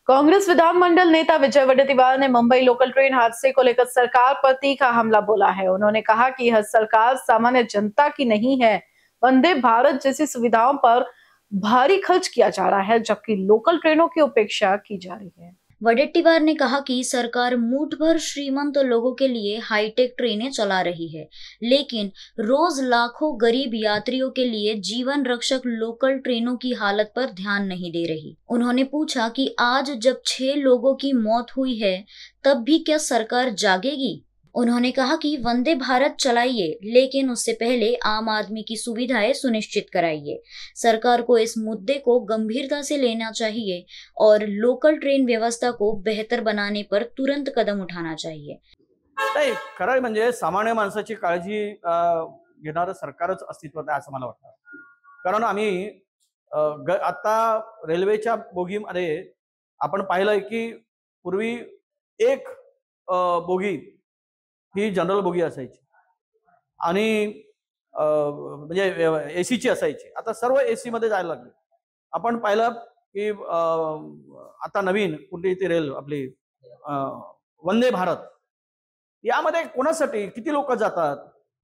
कांग्रेस विधानमंडल नेता विजय वडेट्टीवार ने मुंबई लोकल ट्रेन हादसे को लेकर सरकार पर तीखा हमला बोला है। उन्होंने कहा कि यह सरकार सामान्य जनता की नहीं है। वंदे भारत जैसी सुविधाओं पर भारी खर्च किया जा रहा है, जबकि लोकल ट्रेनों की उपेक्षा की जा रही है। वडेट्टीवार ने कहा कि सरकार मुठ भर श्रीमंत लोगों के लिए हाईटेक ट्रेनें चला रही है, लेकिन रोज लाखों गरीब यात्रियों के लिए जीवन रक्षक लोकल ट्रेनों की हालत पर ध्यान नहीं दे रही। उन्होंने पूछा कि आज जब 6 लोगों की मौत हुई है, तब भी क्या सरकार जागेगी? उन्होंने कहा कि वंदे भारत चलाइए, लेकिन उससे पहले आम आदमी की सुविधाएं सुनिश्चित कराइए। सरकार को इस मुद्दे को गंभीरता से लेना चाहिए और लोकल ट्रेन व्यवस्था को बेहतर बनाने पर तुरंत कदम उठाना चाहिए। नाही, खरं म्हणजे सामान्य माणसाची काळजी घेणारं सरकारच अस्तित्वात आहे असं मला वाटतं. कारण आम्ही आता रेल्वेच्या बोगीमध्ये आपण पाहिलंय की पूर्वी एक बोगी ही जनरल बोगी असायची आणि म्हणजे एसीची असायची. आता सर्व एसी मध्ये जायला लागले. आपण पाहिलं की आता नवीन कुठली ती रेल आपली वंदे भारत, यामध्ये कोणासाठी किती लोक जातात,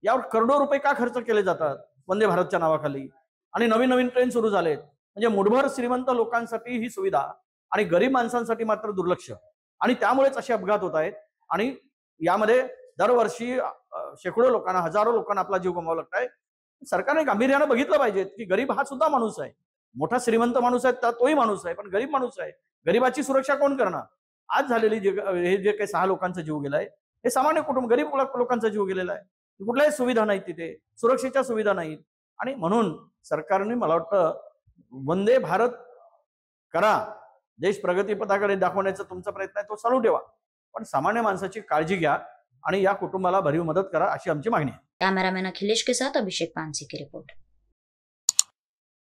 यावर करोडो रुपये का खर्च केले जातात वंदे भारतच्या नावाखाली, आणि नवीन नवीन ट्रेन सुरू झालेत. म्हणजे मुठभर श्रीमंत लोकांसाठी ही सुविधा आणि गरीब माणसांसाठी मात्र दुर्लक्ष, आणि त्यामुळेच असे अपघात होत आहेत. आणि यामध्ये दरवर्षी शेकडो लोकांना, हजारो लोकांना आपला जीव गमवावा लागतोय. सरकारने गांभीर्याने बघितलं पाहिजे की गरीब हा सुद्धा माणूस आहे. मोठा श्रीमंत माणूस आहे तोही माणूस आहे, पण गरीब माणूस आहे. गरीबाची सुरक्षा कोण करणार? आज झालेली हे जे काही 6 लोकांचा जीव गेलाय, हे सामान्य कुटुंब गरीब लोकांचा जीव गेलेला आहे. कुठल्याही सुविधा नाहीत, तिथे सुरक्षेच्या सुविधा नाहीत. आणि म्हणून सरकारने मला वाटतं वंदे भारत करा, देश प्रगतीपथाकडे दाखवण्याचा तुमचा प्रयत्न आहे तो चालू ठेवा, पण सामान्य माणसाची काळजी घ्या आणि या कुटुंबाला भरीव मदत करा, अशी आमची मागणी आहे. कैमरामैन अखिलेश के साथ अभिषेक पानसी की रिपोर्ट।